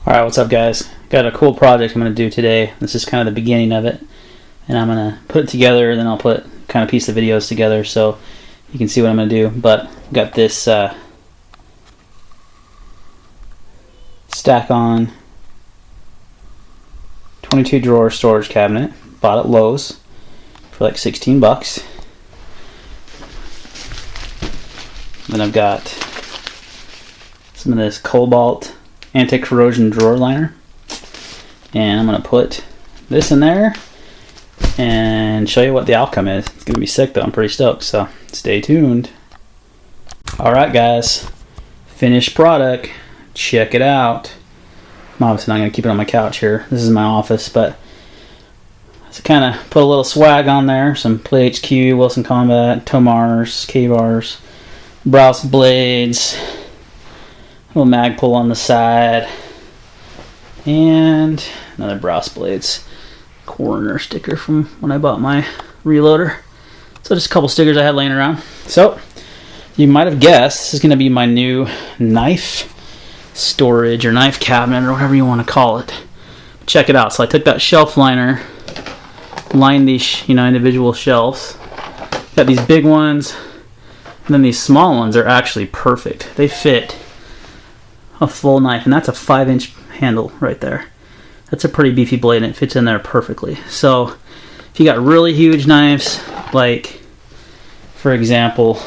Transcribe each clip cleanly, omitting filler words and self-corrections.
Alright, what's up guys? Got a cool project I'm going to do today. This is kind of the beginning of it. And I'm going to put it together, then I'll put kind of piece of videos together so you can see what I'm going to do. But got this stack-on 22 drawer storage cabinet. Bought at Lowe's for like 16 bucks. Then I've got some of this Cobalt anti-corrosion drawer liner, and I'm gonna put this in there and show you what the outcome is. It's gonna be sick though. I'm pretty stoked, so stay tuned. Alright guys, finished product, check it out. I'm obviously not gonna keep it on my couch here. This is my office, but to kind of put a little swag on there, some Play HQ, Wilson Combat, Tomars, K-bars, Browse blades, little mag pull on the side, and another Browse blades corner sticker from when I bought my reloader. So just a couple stickers I had laying around. So you might have guessed this is going to be my new knife storage or knife cabinet or whatever you want to call it. Check it out. So I took that shelf liner, lined these individual shelves. Got these big ones, and then these small ones are actually perfect. They fit a full knife, and that's a 5-inch handle right there. That's a pretty beefy blade, and it fits in there perfectly. So if you got really huge knives, like for example,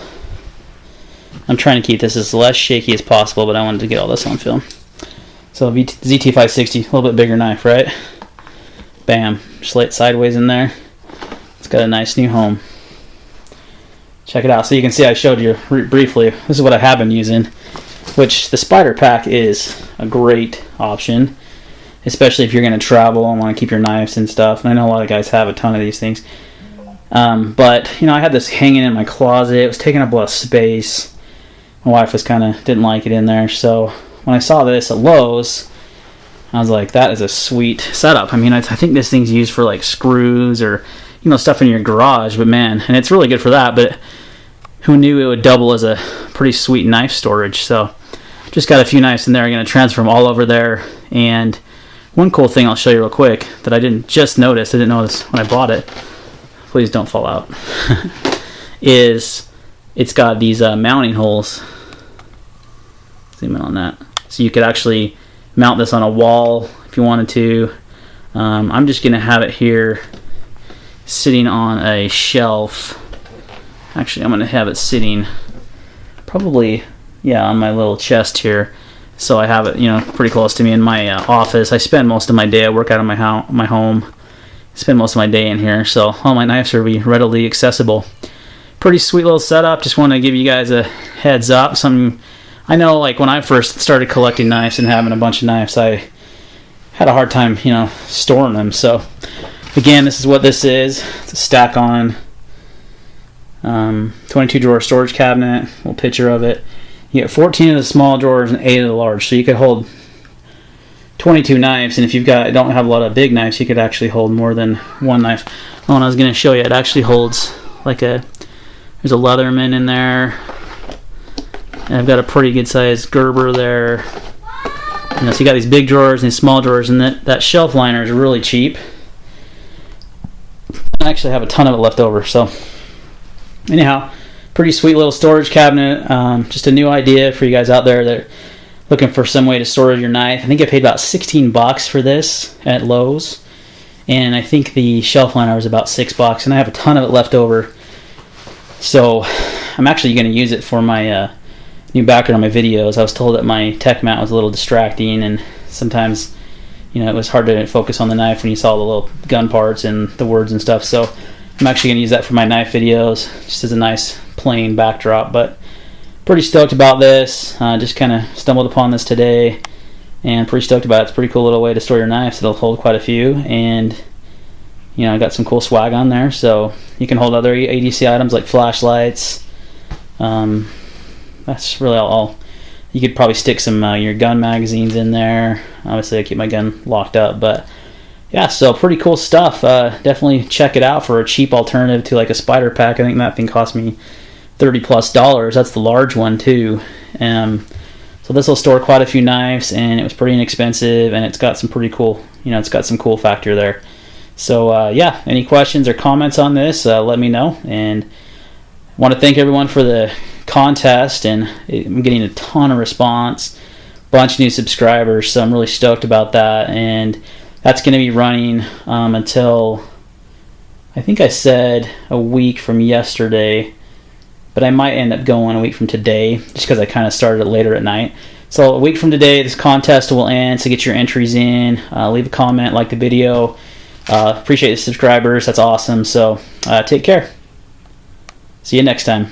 I'm trying to keep this as less shaky as possible, but I wanted to get all this on film. So ZT560, a little bit bigger knife, right? Bam, just lay it sideways in there. It's got a nice new home. Check it out. So you can see I showed you briefly. This is what I have been using, which the Spyderpac is a great option, especially if you're going to travel and want to keep your knives and stuff. And I know a lot of guys have a ton of these things. But I had this hanging in my closet. It was taking up a lot of space. My wife didn't like it in there. So when I saw this at Lowe's, I was like, that is a sweet setup. I mean, I think this thing's used for like screws or stuff in your garage, but man, and it's really good for that, but who knew it would double as a pretty sweet knife storage. So just got a few knives in there. I'm going to transfer them all over there. And one cool thing I'll show you real quick that I didn't just notice, I didn't notice when I bought it, please don't fall out, is it's got these mounting holes. Zoom in on that. So you could actually mount this on a wall if you wanted to. I'm just going to have it here sitting on a shelf. Actually, I'm going to have it sitting probably, on my little chest here. So I have it, pretty close to me in my office. I spend most of my day, I work out of my home. I spend most of my day in here, so all my knives are readily accessible. Pretty sweet little setup. Just want to give you guys a heads up. Something I know, like when I first started collecting knives and having a bunch of knives, I had a hard time, storing them. So again, this is what this is. It's a stack-on 22 drawer storage cabinet. Little picture of it. You get 14 of the small drawers and 8 of the large, so you could hold 22 knives. And if don't have a lot of big knives, you could actually hold more than one knife. Oh, and I was going to show you, it actually holds like there's a Leatherman in there, and I've got a pretty good sized Gerber there. So you got these big drawers and these small drawers, and that shelf liner is really cheap. I actually have a ton of it left over, so anyhow, pretty sweet little storage cabinet. Just a new idea for you guys out there that are looking for some way to store your knife. I think I paid about 16 bucks for this at Lowe's, and I think the shelf liner was about 6 bucks, and I have a ton of it left over. So I'm actually going to use it for my new background on my videos. I was told that my tech mat was a little distracting, and sometimes it was hard to focus on the knife when you saw the little gun parts and the words and stuff. So I'm actually going to use that for my knife videos, just as a nice plain backdrop. But pretty stoked about this. Just kind of stumbled upon this today, and pretty stoked about it. It's a pretty cool little way to store your knives. It'll hold quite a few, and I got some cool swag on there, so you can hold other EDC items like flashlights. That's really all. You could probably stick some your gun magazines in there. Obviously I keep my gun locked up, but yeah, so pretty cool stuff. Definitely check it out for a cheap alternative to like a Spyderpac. I think that thing cost me $30+. That's the large one too. So this will store quite a few knives, and it was pretty inexpensive, and it's got some pretty cool, it's got some cool factor there. So yeah, any questions or comments on this, let me know. And I want to thank everyone for the contest, and I'm getting a ton of response, bunch of new subscribers, so I'm really stoked about that. And that's going to be running until, I think I said a week from yesterday, but I might end up going a week from today, just because I kind of started it later at night. So a week from today, this contest will end, so get your entries in, leave a comment, like the video. Appreciate the subscribers, that's awesome. So take care. See you next time.